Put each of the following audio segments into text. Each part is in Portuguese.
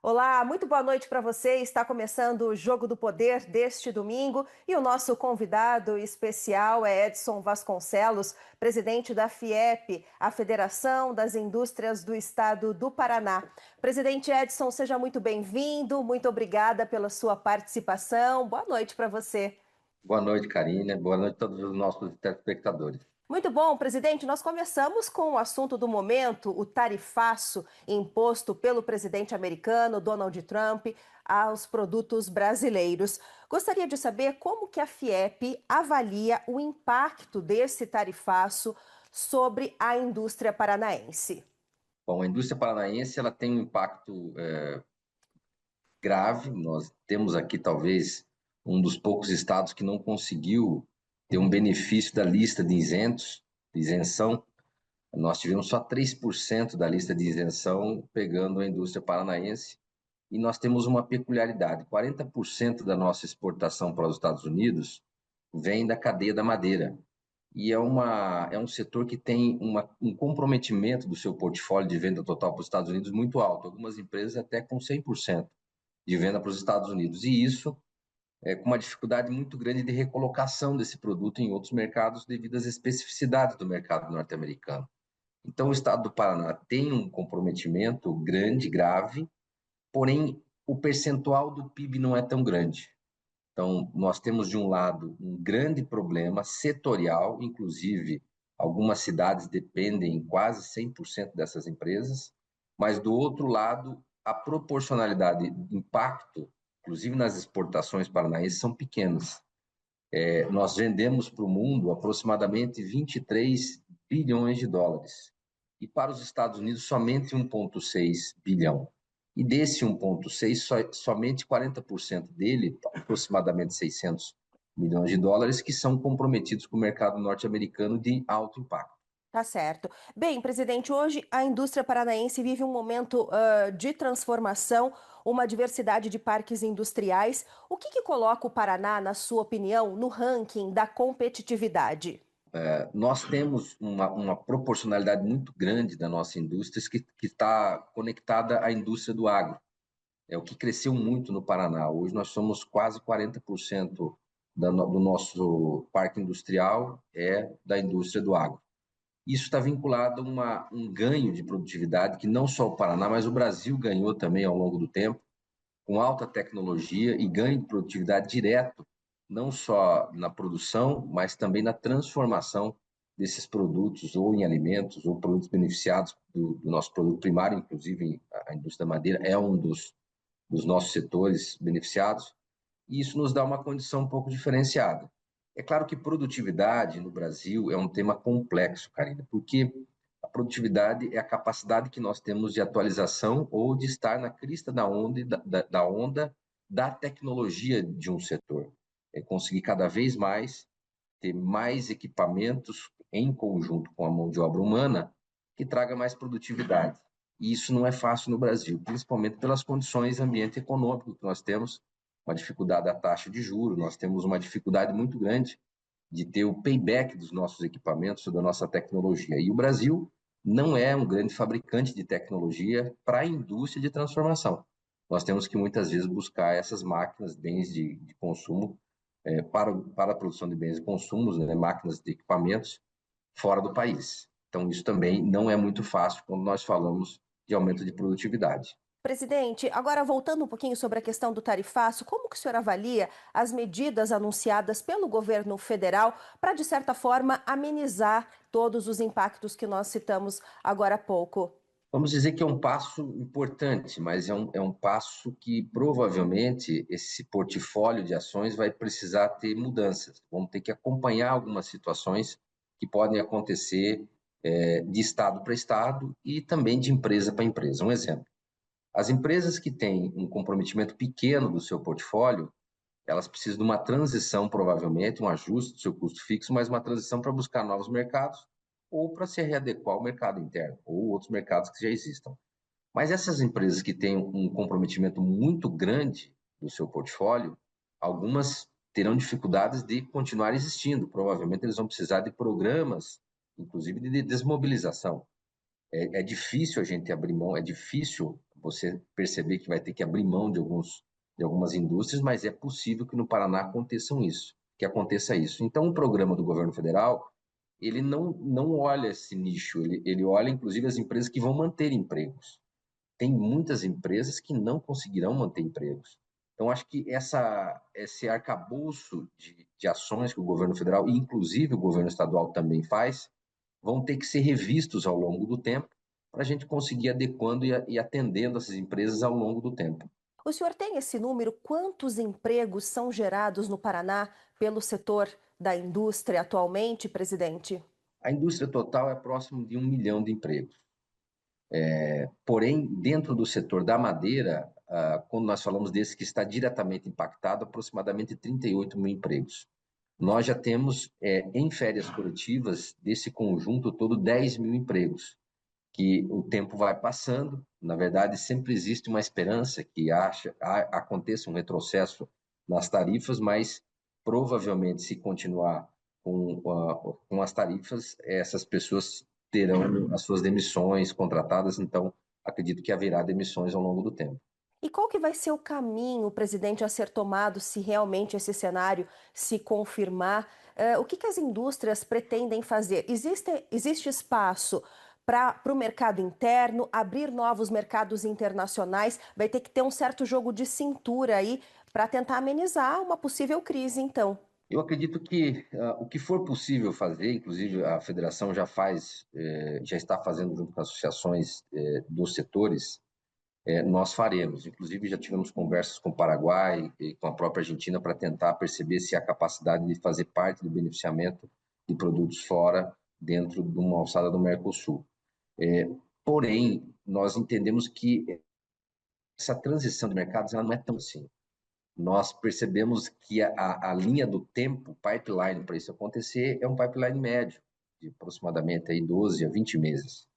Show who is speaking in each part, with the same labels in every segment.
Speaker 1: Olá, muito boa noite para você. Está começando o Jogo do Poder deste domingo e o nosso convidado especial é Edson Vasconcelos, presidente da FIEP, a Federação das Indústrias do Estado do Paraná. Presidente Edson, seja muito bem-vindo, muito obrigada pela sua participação. Boa noite para você.
Speaker 2: Boa noite, Karina. Boa noite a todos os nossos telespectadores.
Speaker 1: Muito bom, presidente. Nós começamos com o assunto do momento, o tarifaço imposto pelo presidente americano Donald Trump aos produtos brasileiros. Gostaria de saber como que a FIEP avalia o impacto desse tarifaço sobre a indústria paranaense.
Speaker 2: Bom, a indústria paranaense ela tem um impacto grave. Nós temos aqui talvez um dos poucos estados que não conseguiu ter um benefício da lista de isentos, de isenção. Nós tivemos só 3% da lista de isenção pegando a indústria paranaense. E nós temos uma peculiaridade: 40% da nossa exportação para os Estados Unidos vem da cadeia da madeira. E é um setor que tem um comprometimento do seu portfólio de venda total para os Estados Unidos muito alto. Algumas empresas até com 100% de venda para os Estados Unidos. E isso é com uma dificuldade muito grande de recolocação desse produto em outros mercados devido às especificidades do mercado norte-americano. Então, o estado do Paraná tem um comprometimento grande, grave, porém, o percentual do PIB não é tão grande. Então, nós temos, de um lado, um grande problema setorial, inclusive algumas cidades dependem quase 100% dessas empresas, mas, do outro lado, a proporcionalidade de impacto, inclusive nas exportações paranaenses, são pequenas. Nós vendemos para o mundo aproximadamente 23 bilhões de dólares e para os Estados Unidos somente 1,6 bilhão. E desse 1,6, somente 40% dele, aproximadamente 600 milhões de dólares, que são comprometidos com o mercado norte-americano de alto impacto.
Speaker 1: Tá certo. Bem, presidente, hoje a indústria paranaense vive um momento de transformação, uma diversidade de parques industriais. O que coloca o Paraná, na sua opinião, no ranking da competitividade?
Speaker 2: Nós temos uma proporcionalidade muito grande da nossa indústria que está conectada à indústria do agro. É o que cresceu muito no Paraná. Hoje nós somos quase 40% do nosso parque industrial da indústria do agro. Isso está vinculado a um ganho de produtividade que não só o Paraná, mas o Brasil ganhou também ao longo do tempo, com alta tecnologia e ganho de produtividade direto, não só na produção, mas também na transformação desses produtos, ou em alimentos, ou produtos beneficiados do nosso produto primário, inclusive a indústria da madeira é um dos nossos setores beneficiados, e isso nos dá uma condição um pouco diferenciada. É claro que produtividade no Brasil é um tema complexo, Karina, porque a produtividade é a capacidade que nós temos de atualização ou de estar na crista da onda da tecnologia de um setor. É conseguir cada vez mais ter mais equipamentos em conjunto com a mão de obra humana que traga mais produtividade. E isso não é fácil no Brasil, principalmente pelas condições ambiente econômico que nós temos, uma dificuldade da taxa de juros, nós temos uma dificuldade muito grande de ter o payback dos nossos equipamentos, da nossa tecnologia. E o Brasil não é um grande fabricante de tecnologia para a indústria de transformação. Nós temos que muitas vezes buscar essas máquinas, bens de consumo, para a produção de bens e consumos, né, máquinas de equipamentos, fora do país. Então, isso também não é muito fácil quando nós falamos de aumento de produtividade.
Speaker 1: Presidente, agora voltando um pouquinho sobre a questão do tarifaço, como que o senhor avalia as medidas anunciadas pelo governo federal para, de certa forma, amenizar todos os impactos que nós citamos agora há pouco?
Speaker 2: Vamos dizer que é um passo importante, mas é um passo que provavelmente esse portfólio de ações vai precisar ter mudanças. Vamos ter que acompanhar algumas situações que podem acontecer de estado para estado e também de empresa para empresa. Um exemplo: as empresas que têm um comprometimento pequeno do seu portfólio, elas precisam de uma transição, provavelmente, um ajuste do seu custo fixo, mas uma transição para buscar novos mercados ou para se readequar ao mercado interno ou outros mercados que já existam. Mas essas empresas que têm um comprometimento muito grande do seu portfólio, algumas terão dificuldades de continuar existindo. Provavelmente eles vão precisar de programas, inclusive de desmobilização. É difícil a gente abrir mão, é difícil você perceber que vai ter que abrir mão de algumas indústrias, mas é possível que no Paraná aconteça isso. Então, o programa do governo federal, ele não olha esse nicho, ele olha, inclusive, as empresas que vão manter empregos. Tem muitas empresas que não conseguirão manter empregos. Então, acho que esse arcabouço de ações que o governo federal, e inclusive o governo estadual também faz, vão ter que ser revistos ao longo do tempo para a gente conseguir adequando e atendendo essas empresas ao longo do tempo.
Speaker 1: O senhor tem esse número? Quantos empregos são gerados no Paraná pelo setor da indústria atualmente, presidente?
Speaker 2: A indústria total é próximo de 1 milhão de empregos. Porém, dentro do setor da madeira, quando nós falamos desse que está diretamente impactado, aproximadamente 38 mil empregos. Nós já temos, em férias coletivas, desse conjunto todo, 10 mil empregos, que o tempo vai passando. Na verdade, sempre existe uma esperança que aconteça um retrocesso nas tarifas, mas provavelmente, se continuar com as tarifas, essas pessoas terão as suas demissões contratadas, então acredito que haverá demissões ao longo do tempo.
Speaker 1: E qual que vai ser o caminho, presidente, a ser tomado se realmente esse cenário se confirmar? O que as indústrias pretendem fazer? Existe espaço para o mercado interno, abrir novos mercados internacionais? Vai ter que ter um certo jogo de cintura aí para tentar amenizar uma possível crise, então.
Speaker 2: Eu acredito que o que for possível fazer, inclusive a federação já está fazendo junto com as associações dos setores, nós faremos. Inclusive já tivemos conversas com o Paraguai e com a própria Argentina para tentar perceber se há capacidade de fazer parte do beneficiamento de produtos fora dentro de uma alçada do Mercosul. Porém, nós entendemos que essa transição de mercados ela não é tão assim. Nós percebemos que a linha do tempo, pipeline, para isso acontecer, é um pipeline médio, de aproximadamente aí 12 a 20 meses.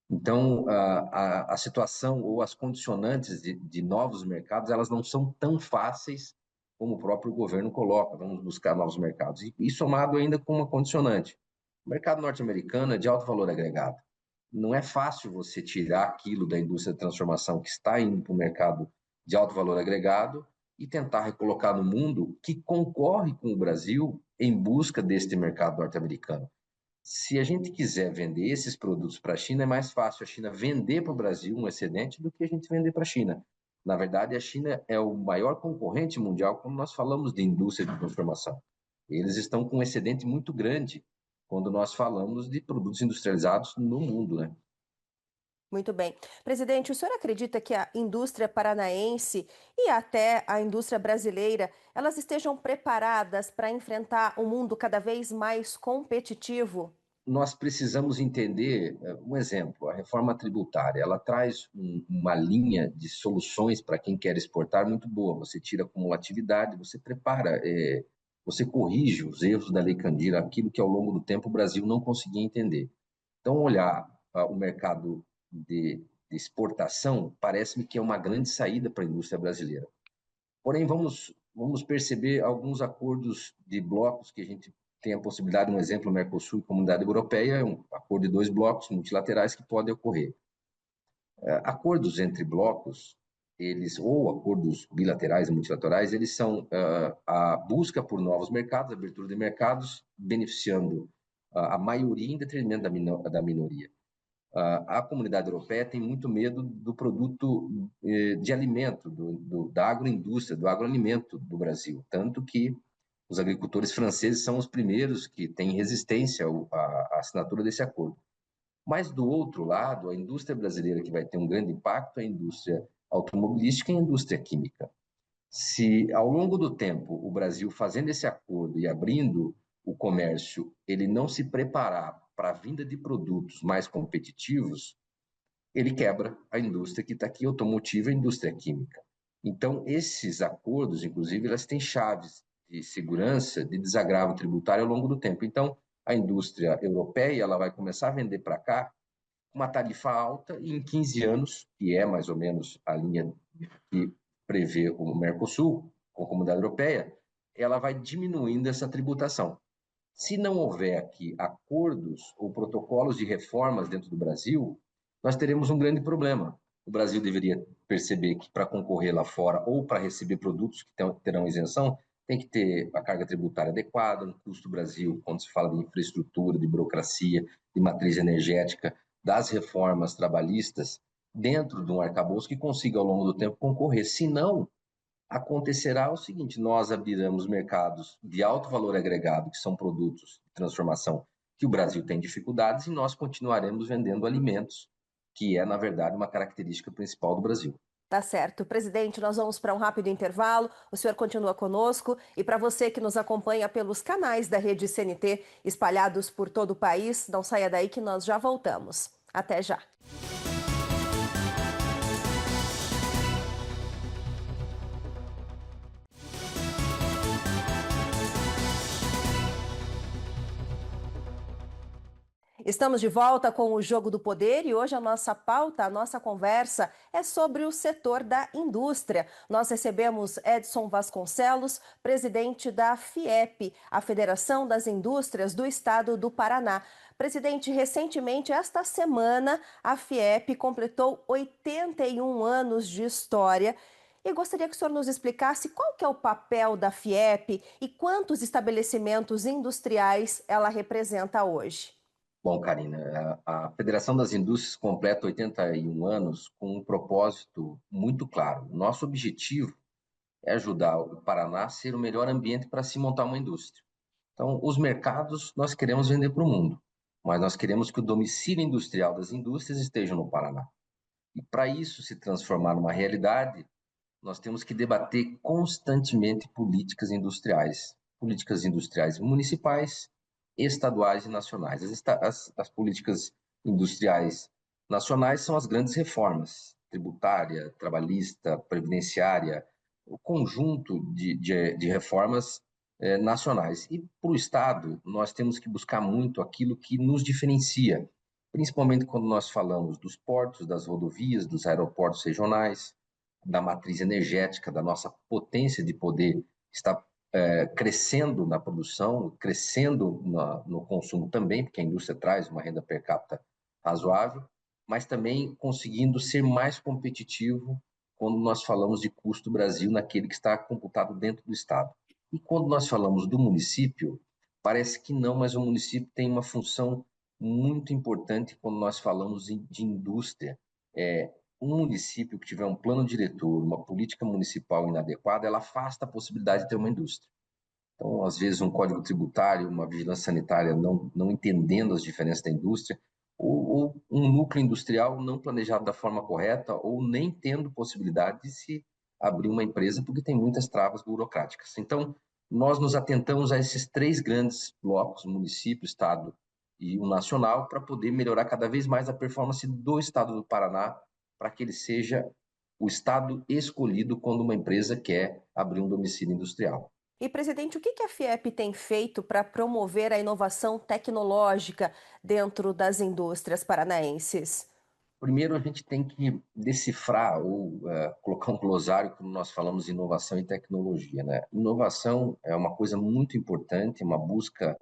Speaker 2: Então, a situação ou as condicionantes de novos mercados, elas não são tão fáceis como o próprio governo coloca, vamos buscar novos mercados. E somado ainda com uma condicionante. O mercado norte-americano é de alto valor agregado. Não é fácil você tirar aquilo da indústria de transformação que está indo para o mercado de alto valor agregado e tentar recolocar no mundo que concorre com o Brasil em busca deste mercado norte-americano. Se a gente quiser vender esses produtos para a China, é mais fácil a China vender para o Brasil um excedente do que a gente vender para a China. Na verdade, a China é o maior concorrente mundial quando nós falamos de indústria de transformação. Eles estão com um excedente muito grande quando nós falamos de produtos industrializados no mundo, né?
Speaker 1: Muito bem. Presidente, o senhor acredita que a indústria paranaense e até a indústria brasileira, elas estejam preparadas para enfrentar um mundo cada vez mais competitivo?
Speaker 2: Nós precisamos entender um exemplo, a reforma tributária, ela traz uma linha de soluções para quem quer exportar muito boa. Você tira acumulatividade, você prepara, você corrige os erros da Lei Candir, aquilo que ao longo do tempo o Brasil não conseguia entender. Então, olhar o mercado de exportação parece-me que é uma grande saída para a indústria brasileira. Porém, vamos perceber alguns acordos de blocos que a gente tem a possibilidade, um exemplo, o Mercosul e a Comunidade Europeia, é um acordo de 2 blocos multilaterais que pode ocorrer. Acordos entre blocos, ou acordos bilaterais e multilaterais, eles são a busca por novos mercados, abertura de mercados, beneficiando a maioria em detrimento da minoria. A comunidade europeia tem muito medo do produto de alimento, da agroindústria, do agroalimento do Brasil, tanto que os agricultores franceses são os primeiros que têm resistência à assinatura desse acordo. Mas, do outro lado, a indústria brasileira que vai ter um grande impacto é a indústria automobilística e a indústria química. Se, ao longo do tempo, o Brasil fazendo esse acordo e abrindo o comércio, ele não se preparar para a vinda de produtos mais competitivos, ele quebra a indústria que está aqui, automotiva e a indústria química. Então, esses acordos, inclusive, elas têm chaves de segurança, de desagravo tributário ao longo do tempo. Então, a indústria europeia ela vai começar a vender para cá uma tarifa alta e em 15 anos, que é mais ou menos a linha que prevê o Mercosul, com a Comunidade Europeia, ela vai diminuindo essa tributação. Se não houver aqui acordos ou protocolos de reformas dentro do Brasil, nós teremos um grande problema, O Brasil deveria perceber que para concorrer lá fora ou para receber produtos que terão isenção, tem que ter a carga tributária adequada, um custo Brasil, quando se fala de infraestrutura, de burocracia, de matriz energética, das reformas trabalhistas, dentro de um arcabouço que consiga, ao longo do tempo, concorrer. Senão, acontecerá o seguinte: nós abriremos mercados de alto valor agregado, que são produtos de transformação que o Brasil tem dificuldades, e nós continuaremos vendendo alimentos, que é, na verdade, uma característica principal do Brasil.
Speaker 1: Tá certo. Presidente, nós vamos para um rápido intervalo. O senhor continua conosco. E para você que nos acompanha pelos canais da rede CNT espalhados por todo o país, não saia daí que nós já voltamos. Até já. Estamos de volta com o Jogo do Poder e hoje a nossa pauta, a nossa conversa é sobre o setor da indústria. Nós recebemos Edson Vasconcelos, presidente da FIEP, a Federação das Indústrias do Estado do Paraná. Presidente, recentemente, esta semana, a FIEP completou 81 anos de história. E gostaria que o senhor nos explicasse qual que é o papel da FIEP e quantos estabelecimentos industriais ela representa hoje.
Speaker 2: Bom, Karina, a Federação das Indústrias completa 81 anos com um propósito muito claro. O nosso objetivo é ajudar o Paraná a ser o melhor ambiente para se montar uma indústria. Então, os mercados nós queremos vender para o mundo, mas nós queremos que o domicílio industrial das indústrias esteja no Paraná. E para isso se transformar numa realidade, nós temos que debater constantemente políticas industriais municipais, estaduais e nacionais. As políticas industriais nacionais são as grandes reformas, tributária, trabalhista, previdenciária, o conjunto de reformas nacionais. E para o Estado, nós temos que buscar muito aquilo que nos diferencia, principalmente quando nós falamos dos portos, das rodovias, dos aeroportos regionais, da matriz energética, da nossa potência de poder está crescendo na produção, crescendo no consumo também, porque a indústria traz uma renda per capita razoável, mas também conseguindo ser mais competitivo quando nós falamos de custo Brasil naquele que está computado dentro do Estado. E quando nós falamos do município, parece que não, mas o município tem uma função muito importante quando nós falamos de indústria. Um município que tiver um plano diretor, uma política municipal inadequada, ela afasta a possibilidade de ter uma indústria. Então, às vezes, um código tributário, uma vigilância sanitária não entendendo as diferenças da indústria, ou um núcleo industrial não planejado da forma correta, ou nem tendo possibilidade de se abrir uma empresa, porque tem muitas travas burocráticas. Então, nós nos atentamos a esses três grandes blocos, município, estado e o nacional, para poder melhorar cada vez mais a performance do estado do Paraná, para que ele seja o estado escolhido quando uma empresa quer abrir um domicílio industrial.
Speaker 1: E, presidente, o que a FIEP tem feito para promover a inovação tecnológica dentro das indústrias paranaenses?
Speaker 2: Primeiro, a gente tem que decifrar ou colocar um glossário quando nós falamos de inovação e tecnologia, né? Inovação é uma coisa muito importante, uma busca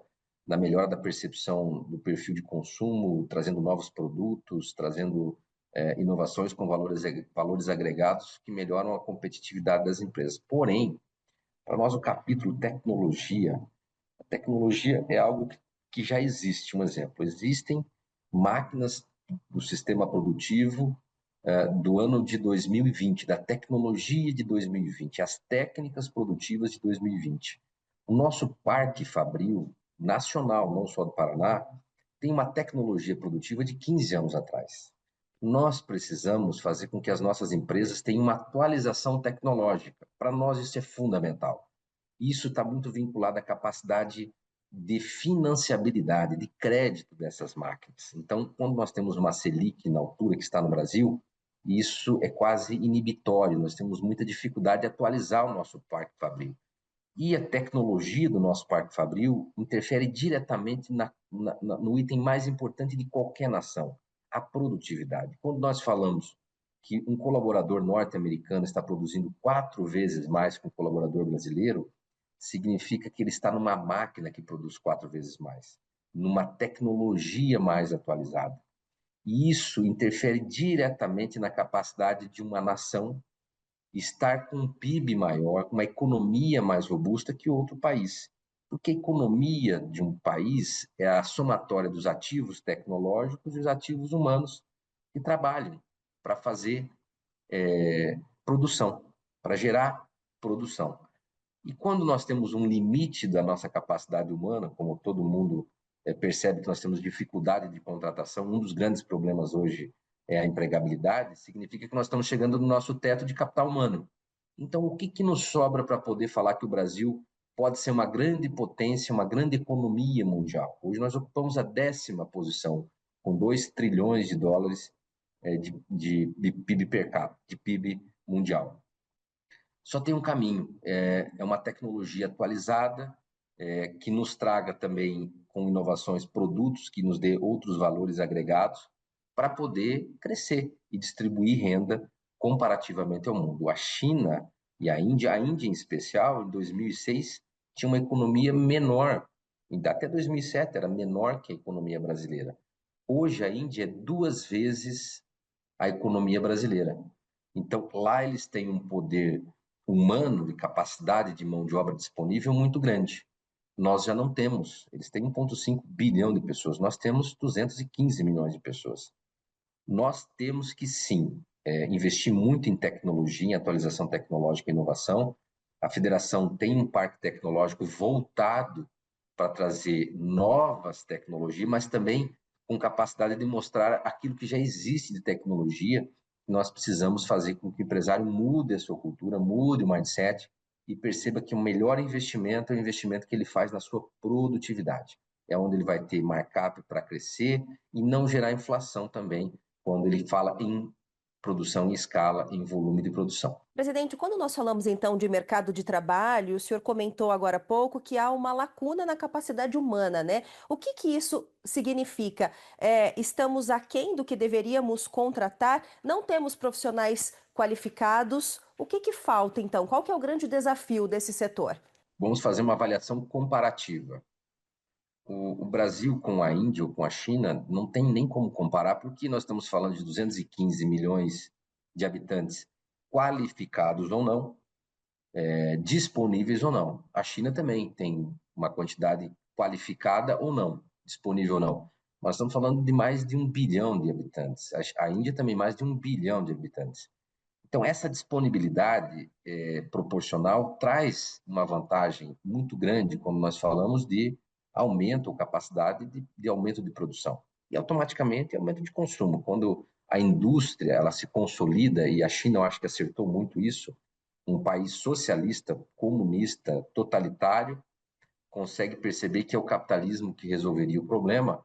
Speaker 2: da melhora da percepção do perfil de consumo, trazendo novos produtos, trazendo inovações com valores agregados que melhoram a competitividade das empresas. Porém, para nós, o capítulo tecnologia, a tecnologia é algo que já existe. Um exemplo, existem máquinas do sistema produtivo do ano de 2020, da tecnologia de 2020, as técnicas produtivas de 2020. O nosso parque fabril nacional, não só do Paraná, tem uma tecnologia produtiva de 15 anos atrás. Nós precisamos fazer com que as nossas empresas tenham uma atualização tecnológica. Para nós, isso é fundamental. Isso está muito vinculado à capacidade de financiabilidade, de crédito dessas máquinas. Então, quando nós temos uma Selic na altura que está no Brasil, isso é quase inibitório, nós temos muita dificuldade de atualizar o nosso parque fabril. E a tecnologia do nosso parque fabril interfere diretamente no item mais importante de qualquer nação, a produtividade. Quando nós falamos que um colaborador norte-americano está produzindo 4 vezes mais que um colaborador brasileiro, significa que ele está numa máquina que produz 4 vezes mais, numa tecnologia mais atualizada. E isso interfere diretamente na capacidade de uma nação estar com um PIB maior, com uma economia mais robusta que outro país. Porque a economia de um país é a somatória dos ativos tecnológicos e os ativos humanos que trabalham para fazer produção, para gerar produção. E quando nós temos um limite da nossa capacidade humana, como todo mundo percebe que nós temos dificuldade de contratação, um dos grandes problemas hoje é a empregabilidade, significa que nós estamos chegando no nosso teto de capital humano. Então, o que nos sobra para poder falar que o Brasil pode ser uma grande potência, uma grande economia mundial? Hoje nós ocupamos a 10ª posição, com 2 trilhões de dólares de PIB per capita, de PIB mundial. Só tem um caminho, é uma tecnologia atualizada, que nos traga também, com inovações, produtos que nos dê outros valores agregados, para poder crescer e distribuir renda comparativamente ao mundo. A China e a Índia em especial, em 2006, tinha uma economia menor, até 2007 era menor que a economia brasileira. Hoje a Índia é 2 vezes a economia brasileira. Então, lá eles têm um poder humano, de capacidade de mão de obra disponível muito grande. Nós já não temos. Eles têm 1,5 bilhão de pessoas. Nós temos 215 milhões de pessoas. Nós temos que, sim, investir muito em tecnologia, em atualização tecnológica e inovação. A federação tem um parque tecnológico voltado para trazer novas tecnologias, mas também com capacidade de mostrar aquilo que já existe de tecnologia. Nós precisamos fazer com que o empresário mude a sua cultura, mude o mindset e perceba que o melhor investimento é o investimento que ele faz na sua produtividade. É onde ele vai ter markup para crescer e não gerar inflação também, quando ele fala em produção em escala, em volume de produção.
Speaker 1: Presidente, quando nós falamos então de mercado de trabalho, o senhor comentou agora há pouco que há uma lacuna na capacidade humana, né? O que que isso significa? Estamos aquém do que deveríamos contratar? Não temos profissionais qualificados? O que que falta então? Qual que é o grande desafio desse setor?
Speaker 2: Vamos fazer uma avaliação comparativa. O Brasil com a Índia ou com a China não tem nem como comparar, porque nós estamos falando de 215 milhões de habitantes, qualificados ou não, disponíveis ou não. A China também tem uma quantidade qualificada ou não, disponível ou não. Nós estamos falando de mais de 1 bilhão de habitantes. A Índia também mais de 1 bilhão de habitantes. Então, essa disponibilidade proporcional traz uma vantagem muito grande quando nós falamos de aumento ou capacidade de aumento de produção. E, automaticamente, aumento de consumo. Quando a indústria ela se consolida, e a China, eu acho que acertou muito isso, um país socialista, comunista, totalitário, consegue perceber que é o capitalismo que resolveria o problema.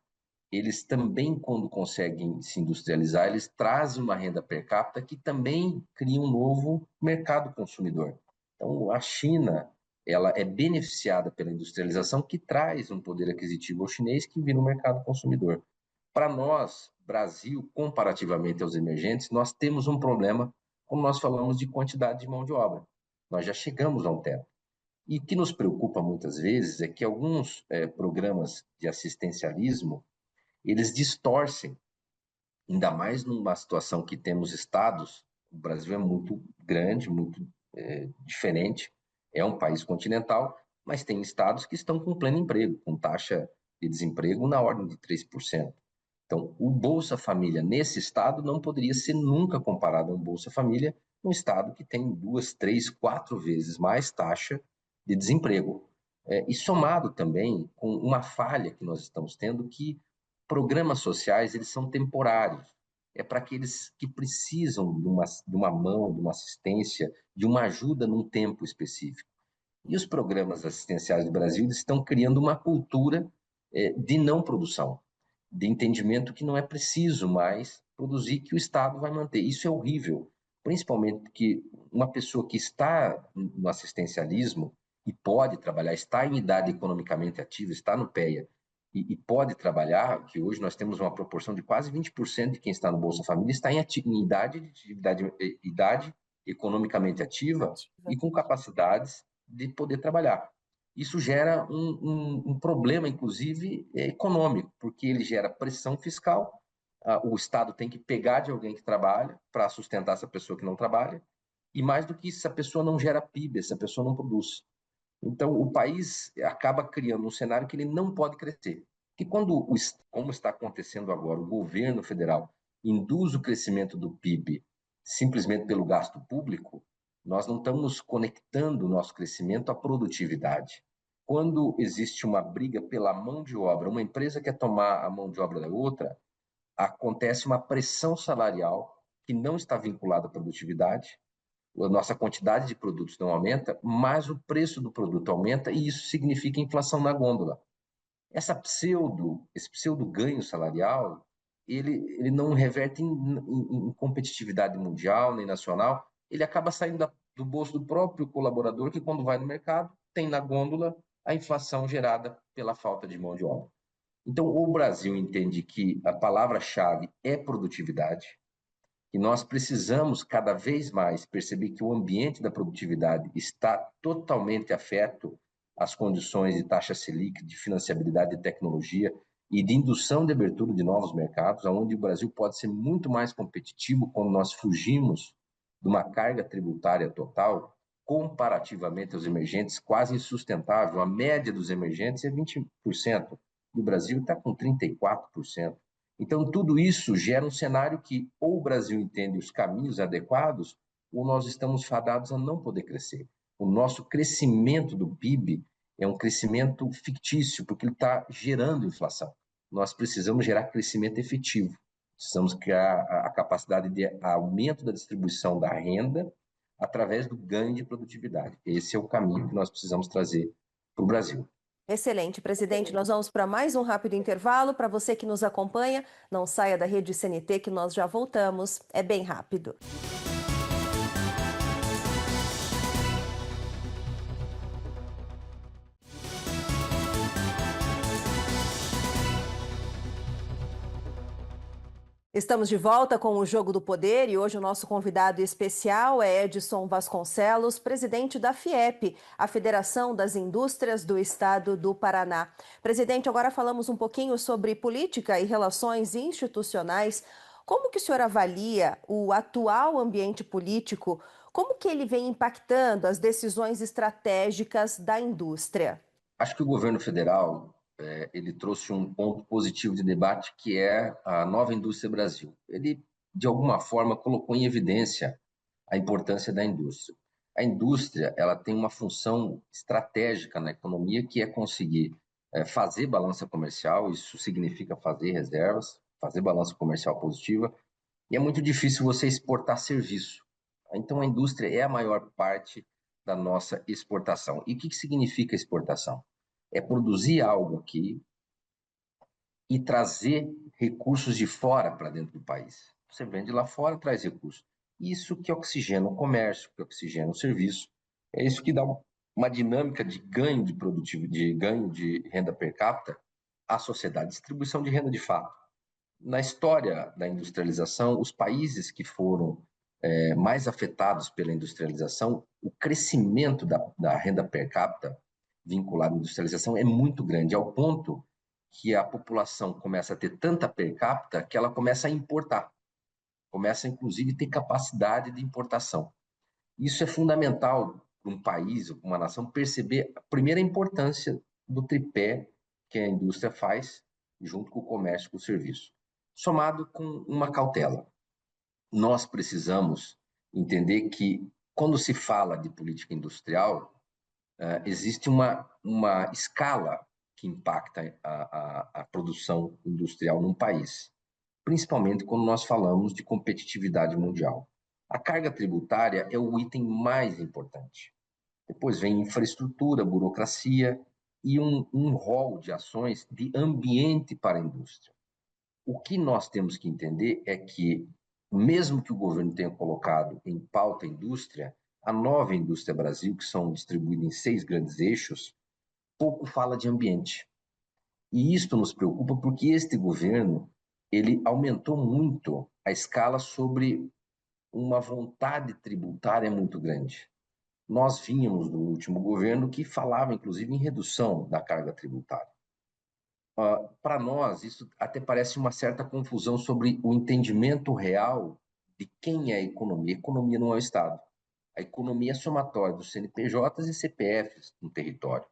Speaker 2: Eles também, quando conseguem se industrializar, eles trazem uma renda per capita que também cria um novo mercado consumidor. Então, a China ela é beneficiada pela industrialização que traz um poder aquisitivo ao chinês que vira um mercado consumidor. Para nós, Brasil, comparativamente aos emergentes, nós temos um problema quando nós falamos de quantidade de mão de obra. Nós já chegamos a um teto. E o que nos preocupa muitas vezes é que alguns programas de assistencialismo eles distorcem, ainda mais numa situação que temos estados, o Brasil é muito grande, muito diferente, é um país continental, mas tem estados que estão com pleno emprego, com taxa de desemprego na ordem de 3%. Então, o Bolsa Família nesse estado não poderia ser nunca comparado a um Bolsa Família num estado que tem 2, 3, 4 vezes mais taxa de desemprego. E somado também com uma falha que nós estamos tendo, que programas sociais eles são temporários. É para aqueles que precisam de uma mão, de uma assistência, de uma ajuda num tempo específico. E os programas assistenciais do Brasil estão criando uma cultura de não produção, de entendimento que não é preciso mais produzir, que o Estado vai manter. Isso é horrível, principalmente porque uma pessoa que está no assistencialismo e pode trabalhar, está em idade economicamente ativa, está no PEA e pode trabalhar, que hoje nós temos uma proporção de quase 20% de quem está no Bolsa Família está em idade economicamente ativa e com capacidades de poder trabalhar. Isso gera um problema, inclusive, econômico, porque ele gera pressão fiscal, o Estado tem que pegar de alguém que trabalha para sustentar essa pessoa que não trabalha, e mais do que isso, essa pessoa não gera PIB, essa pessoa não produz. Então, o país acaba criando um cenário que ele não pode crescer. Que quando, como está acontecendo agora, o governo federal induz o crescimento do PIB simplesmente pelo gasto público, nós não estamos conectando o nosso crescimento à produtividade. Quando existe uma briga pela mão de obra, uma empresa quer tomar a mão de obra da outra, acontece uma pressão salarial que não está vinculada à produtividade, a nossa quantidade de produtos não aumenta, mas o preço do produto aumenta e isso significa inflação na gôndola. Esse pseudo ganho salarial, ele não reverte em competitividade mundial nem nacional, ele acaba saindo do bolso do próprio colaborador que quando vai no mercado tem na gôndola a inflação gerada pela falta de mão de obra. Então, o Brasil entende que a palavra-chave é produtividade, e nós precisamos cada vez mais perceber que o ambiente da produtividade está totalmente afeto às condições de taxa Selic, de financiabilidade de tecnologia e de indução de abertura de novos mercados, onde o Brasil pode ser muito mais competitivo quando nós fugimos de uma carga tributária total comparativamente aos emergentes, quase insustentável. A média dos emergentes é 20%, e o Brasil está com 34%. Então, tudo isso gera um cenário que ou o Brasil entende os caminhos adequados, ou nós estamos fadados a não poder crescer. O nosso crescimento do PIB é um crescimento fictício, porque ele está gerando inflação. Nós precisamos gerar crescimento efetivo. Precisamos criar a capacidade de aumento da distribuição da renda através do ganho de produtividade. Esse é o caminho que nós precisamos trazer para o Brasil.
Speaker 1: Excelente, presidente. Nós vamos para mais um rápido intervalo. Para você que nos acompanha, não saia da rede CNT que nós já voltamos. É bem rápido. Estamos de volta com o Jogo do Poder e hoje o nosso convidado especial é Edson Vasconcelos, presidente da FIEP, a Federação das Indústrias do Estado do Paraná. Presidente, agora falamos um pouquinho sobre política e relações institucionais. Como que o senhor avalia o atual ambiente político? Como que ele vem impactando as decisões estratégicas da indústria?
Speaker 2: Acho que o governo federal ele trouxe um ponto positivo de debate que é a nova indústria Brasil. Ele, de alguma forma, colocou em evidência a importância da indústria. A indústria ela tem uma função estratégica na economia que é conseguir fazer balança comercial, isso significa fazer reservas, fazer balança comercial positiva, e é muito difícil você exportar serviço. Então, a indústria é a maior parte da nossa exportação. E o que significa exportação? É produzir algo aqui e trazer recursos de fora para dentro do país. Você vende lá fora, traz recursos. Isso que oxigena o comércio, que oxigena o serviço. É isso que dá uma dinâmica de ganho de produtividade, de ganho de renda per capita à sociedade, distribuição de renda de fato. Na história da industrialização, os países que foram mais afetados pela industrialização, o crescimento da renda per capita vinculado à industrialização é muito grande, ao ponto que a população começa a ter tanta per capita que ela começa a importar, começa inclusive a ter capacidade de importação. Isso é fundamental para um país, para uma nação, perceber a primeira importância do tripé que a indústria faz junto com o comércio e com o serviço, somado com uma cautela. Nós precisamos entender que, quando se fala de política industrial, existe uma escala que impacta a produção industrial num país, principalmente quando nós falamos de competitividade mundial. A carga tributária é o item mais importante. Depois vem infraestrutura, burocracia e um rol de ações de ambiente para a indústria. O que nós temos que entender é que, mesmo que o governo tenha colocado em pauta a indústria, a nova indústria Brasil, que são distribuídas em 6 grandes eixos, pouco fala de ambiente. E isto nos preocupa porque este governo ele aumentou muito a escala sobre uma vontade tributária muito grande. Nós vínhamos do último governo que falava, inclusive, em redução da carga tributária. Para nós, isso até parece uma certa confusão sobre o entendimento real de quem é a economia. A economia não é o Estado. A economia é somatória dos CNPJs e CPFs no território.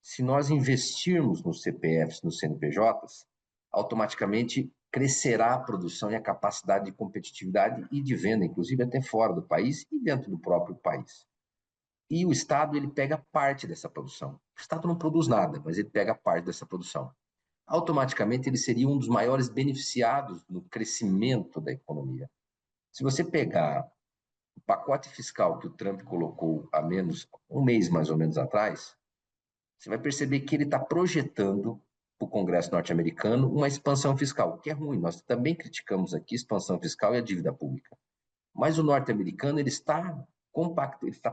Speaker 2: Se nós investirmos nos CPFs, nos CNPJs, automaticamente crescerá a produção e a capacidade de competitividade e de venda, inclusive até fora do país e dentro do próprio país. E o Estado, ele pega parte dessa produção. O Estado não produz nada, mas ele pega parte dessa produção. Automaticamente, ele seria um dos maiores beneficiados no crescimento da economia. Se você pegar o pacote fiscal que o Trump colocou há menos um mês mais ou menos atrás, você vai perceber que ele está projetando para o Congresso norte-americano uma expansão fiscal, o que é ruim. Nós também criticamos aqui a expansão fiscal e a dívida pública. Mas o norte-americano ele está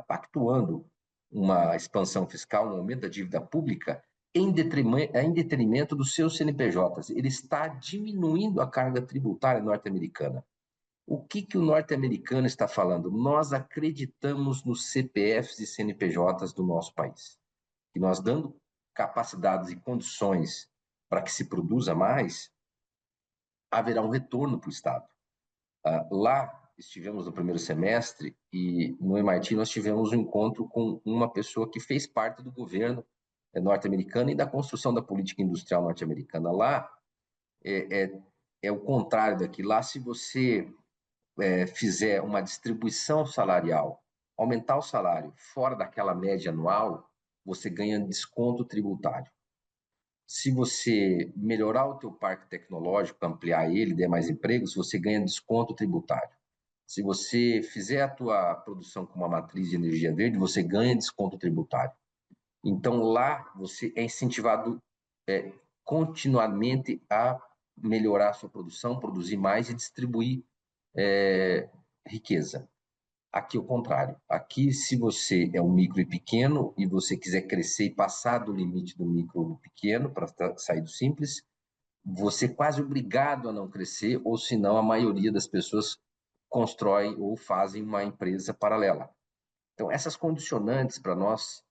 Speaker 2: pactuando uma expansão fiscal, um aumento da dívida pública em detrimento dos seus CNPJs. Ele está diminuindo a carga tributária norte-americana. O que o norte-americano está falando? Nós acreditamos nos CPFs e CNPJs do nosso país. E nós dando capacidades e condições para que se produza mais, haverá um retorno para o Estado. Lá estivemos no primeiro semestre e no MIT nós tivemos um encontro com uma pessoa que fez parte do governo norte-americano e da construção da política industrial norte-americana. Lá é o contrário daqui. Lá, se você fizer uma distribuição salarial, aumentar o salário fora daquela média anual, você ganha desconto tributário. Se você melhorar o teu parque tecnológico, ampliar ele, der mais empregos, você ganha desconto tributário. Se você fizer a tua produção com uma matriz de energia verde, você ganha desconto tributário. Então, lá você é incentivado continuamente a melhorar a sua produção, produzir mais e distribuir riqueza. Aqui é o contrário. Aqui, se você é um micro e pequeno e você quiser crescer e passar do limite do micro e pequeno para sair do simples, você é quase obrigado a não crescer, ou senão a maioria das pessoas constrói ou fazem uma empresa paralela. Então, essas condicionantes para nós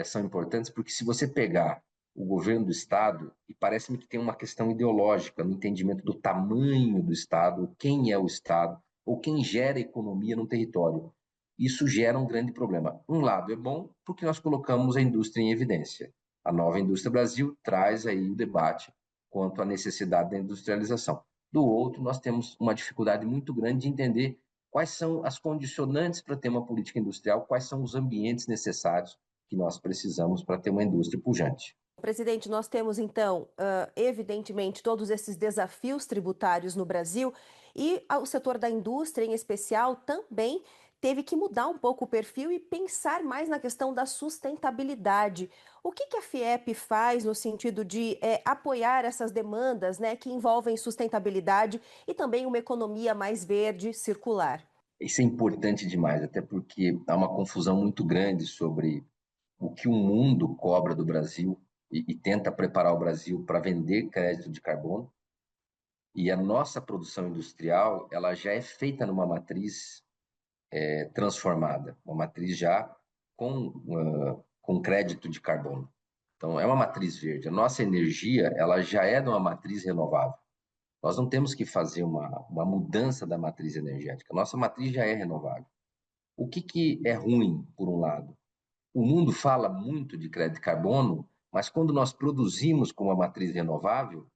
Speaker 2: são importantes, porque se você pegar o governo do Estado, e parece-me que tem uma questão ideológica no entendimento do tamanho do Estado, quem é o Estado, ou quem gera a economia no território. Isso gera um grande problema. Um lado é bom, porque nós colocamos a indústria em evidência. A nova indústria Brasil traz aí o debate quanto à necessidade da industrialização. Do outro, nós temos uma dificuldade muito grande de entender quais são as condicionantes para ter uma política industrial, quais são os ambientes necessários que nós precisamos para ter uma indústria pujante.
Speaker 1: Presidente, nós temos então, evidentemente, todos esses desafios tributários no Brasil e o setor da indústria, em especial, também teve que mudar um pouco o perfil e pensar mais na questão da sustentabilidade. O que a FIEP faz no sentido de apoiar essas demandas, né, que envolvem sustentabilidade e também uma economia mais verde, circular?
Speaker 2: Isso é importante demais, até porque há uma confusão muito grande sobre o que o mundo cobra do Brasil e tenta preparar o Brasil para vender crédito de carbono. E a nossa produção industrial, ela já é feita numa matriz transformada, uma matriz já com crédito de carbono. Então, é uma matriz verde. A nossa energia, ela já é de uma matriz renovável. Nós não temos que fazer uma mudança da matriz energética. A nossa matriz já é renovável. O que é ruim, por um lado? O mundo fala muito de crédito de carbono, mas quando nós produzimos com uma matriz renovável,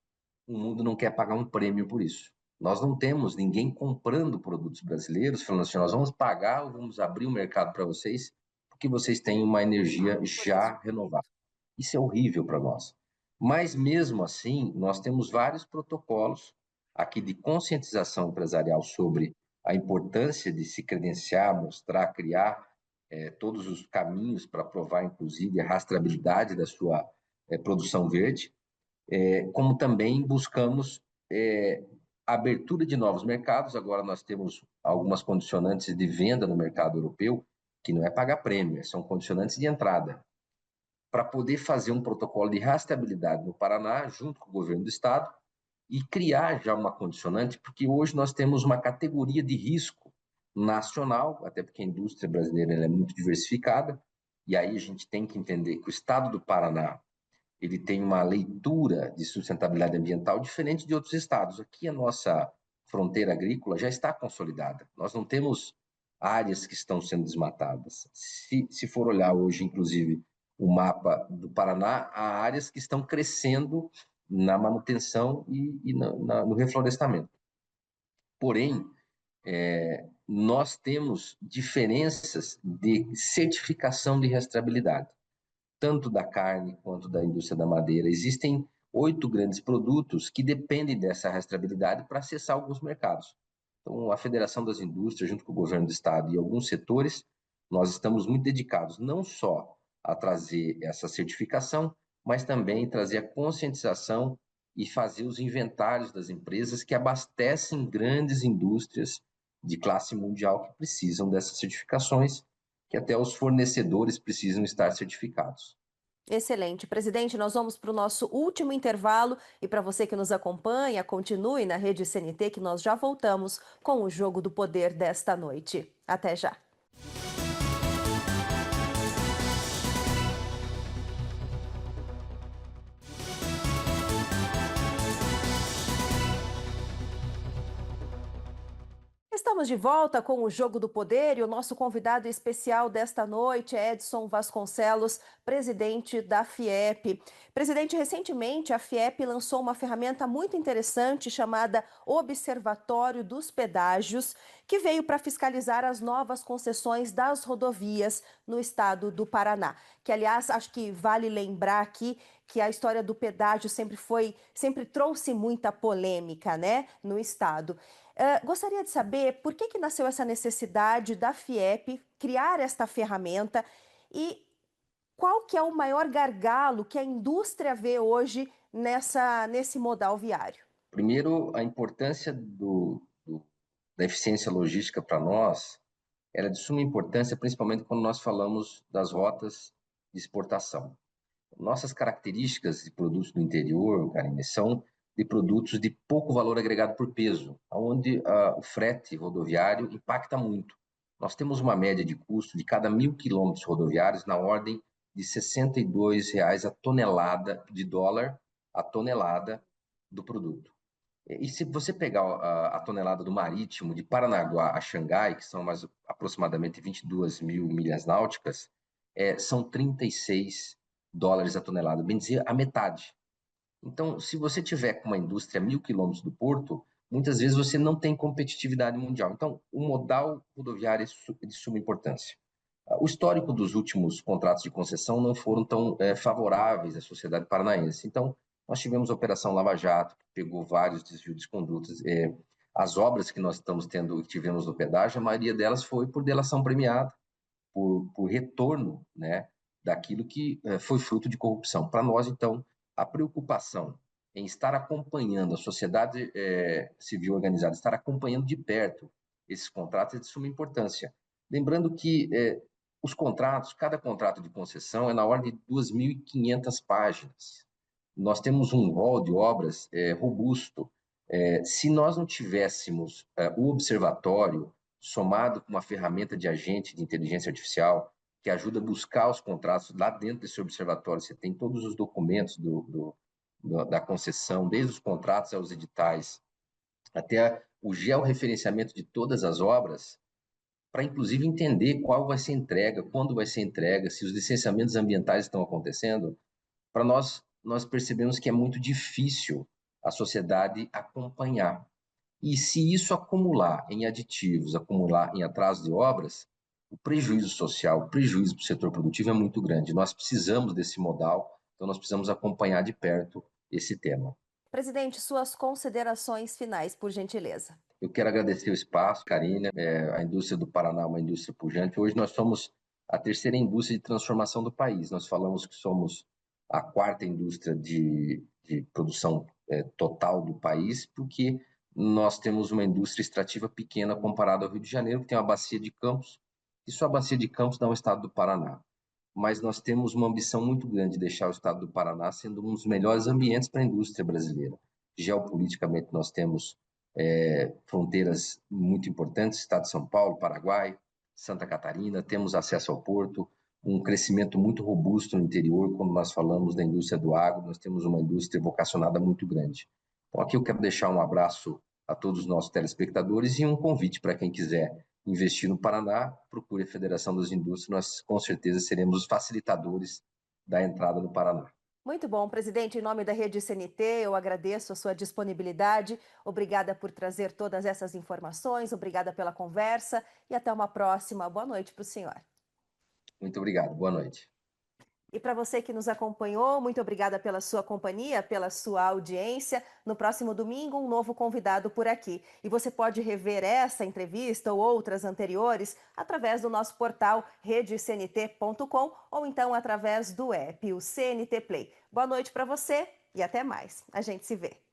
Speaker 2: o mundo não quer pagar um prêmio por isso. Nós não temos ninguém comprando produtos brasileiros, falando assim, nós vamos pagar ou vamos abrir o mercado para vocês, porque vocês têm uma energia
Speaker 1: Por isso.
Speaker 2: já renovável. Isso é horrível para nós. Mas, mesmo assim, nós temos vários protocolos aqui de conscientização empresarial sobre a importância de se credenciar, mostrar, criar todos os caminhos para provar, inclusive, a rastreabilidade da sua produção verde, como também buscamos a abertura de novos mercados. Agora nós temos algumas condicionantes de venda no mercado europeu, que não é pagar prêmio, são condicionantes de entrada para poder fazer um protocolo de rastreabilidade no Paraná, junto com o governo do estado, e criar já uma condicionante, porque hoje nós temos uma categoria de risco nacional, até porque a indústria brasileira é muito diversificada, e aí a gente tem que entender que o estado do Paraná ele tem uma leitura de sustentabilidade ambiental diferente de outros estados. Aqui a nossa fronteira agrícola já está consolidada. Nós não temos áreas que estão sendo desmatadas. Se for olhar hoje, inclusive, o mapa do Paraná, há áreas que estão crescendo na manutenção e no reflorestamento. Porém, nós temos diferenças de certificação de rastreabilidade, tanto da carne quanto da indústria da madeira. Existem 8 grandes produtos que dependem dessa rastreabilidade para acessar alguns mercados. Então, a Federação das Indústrias, junto com o governo do estado e alguns setores, nós estamos muito dedicados não só a trazer essa certificação, mas também trazer a conscientização e fazer os inventários das empresas que abastecem grandes indústrias de classe mundial que precisam dessas certificações, que até os fornecedores precisam estar certificados.
Speaker 1: Excelente. Presidente, nós vamos para o nosso último intervalo e para você que nos acompanha, continue na rede CNT que nós já voltamos com o Jogo do Poder desta noite. Até já. Estamos de volta com o Jogo do Poder e o nosso convidado especial desta noite é Edson Vasconcelos, presidente da FIEP. Presidente, recentemente a FIEP lançou uma ferramenta muito interessante chamada Observatório dos Pedágios, que veio para fiscalizar as novas concessões das rodovias no estado do Paraná. Que, aliás, acho que vale lembrar aqui que a história do pedágio sempre trouxe muita polêmica, né, no estado. Gostaria de saber por que nasceu essa necessidade da FIEP criar esta ferramenta e qual que é o maior gargalo que a indústria vê hoje nesse modal viário.
Speaker 2: Primeiro, a importância da eficiência logística para nós era de suma importância, principalmente quando nós falamos das rotas de exportação. Nossas características de produtos do interior, Karine, são de produtos de pouco valor agregado por peso, onde o frete rodoviário impacta muito. Nós temos uma média de custo de cada 1.000 quilômetros rodoviários na ordem de R$ 62 a tonelada de dólar a tonelada do produto. E se você pegar a tonelada do marítimo de Paranaguá a Xangai, que são mais aproximadamente 22 mil milhas náuticas, são US$ 36 a tonelada, bem dizer, a metade. Então, se você tiver com uma indústria a 1.000 quilômetros do porto, muitas vezes você não tem competitividade mundial. Então, o modal rodoviário é de suma importância. O histórico dos últimos contratos de concessão não foram tão favoráveis à sociedade paranaense. Então, nós tivemos a Operação Lava Jato, que pegou vários desvios de condutas. As obras que nós estamos tendo, que tivemos no pedágio, a maioria delas foi por delação premiada, por retorno, né, daquilo que foi fruto de corrupção. Para nós, então, a preocupação em estar acompanhando a sociedade civil organizada, estar acompanhando de perto esses contratos é de suma importância. Lembrando que os contratos, cada contrato de concessão é na ordem de 2.500 páginas. Nós temos um rol de obras robusto. Se nós não tivéssemos o observatório somado com uma ferramenta de agente de inteligência artificial que ajuda a buscar os contratos lá dentro desse observatório, você tem todos os documentos da concessão, desde os contratos aos editais, até o georreferenciamento de todas as obras, para inclusive entender qual vai ser a entrega, quando vai ser a entrega, se os licenciamentos ambientais estão acontecendo. Para nós percebemos que é muito difícil a sociedade acompanhar. E se isso acumular em aditivos, acumular em atraso de obras, o prejuízo social, o prejuízo para o setor produtivo é muito grande. Nós precisamos desse modal, então nós precisamos acompanhar de perto esse tema.
Speaker 1: Presidente, suas considerações finais, por gentileza.
Speaker 2: Eu quero agradecer o espaço, Karine. A indústria do Paraná é uma indústria pujante. Hoje nós somos a terceira indústria de transformação do país. Nós falamos que somos a quarta indústria de produção total do país, porque nós temos uma indústria extrativa pequena comparada ao Rio de Janeiro, que tem uma bacia de Campos, e só a bacia de Campos dá o estado do Paraná. Mas nós temos uma ambição muito grande de deixar o estado do Paraná sendo um dos melhores ambientes para a indústria brasileira. Geopoliticamente, nós temos fronteiras muito importantes, estado de São Paulo, Paraguai, Santa Catarina, temos acesso ao porto, um crescimento muito robusto no interior. Quando nós falamos da indústria do agro, nós temos uma indústria vocacionada muito grande. Então, aqui eu quero deixar um abraço a todos os nossos telespectadores e um convite para quem quiser investir no Paraná, procure a Federação das Indústrias, nós com certeza seremos os facilitadores da entrada no Paraná.
Speaker 1: Muito bom, presidente. Em nome da Rede CNT, eu agradeço a sua disponibilidade. Obrigada por trazer todas essas informações, obrigada pela conversa e até uma próxima. Boa noite para o senhor.
Speaker 2: Muito obrigado, boa noite.
Speaker 1: E para você que nos acompanhou, muito obrigada pela sua companhia, pela sua audiência. No próximo domingo, um novo convidado por aqui. E você pode rever essa entrevista ou outras anteriores através do nosso portal redecnt.com ou então através do app, o CNT Play. Boa noite para você e até mais. A gente se vê.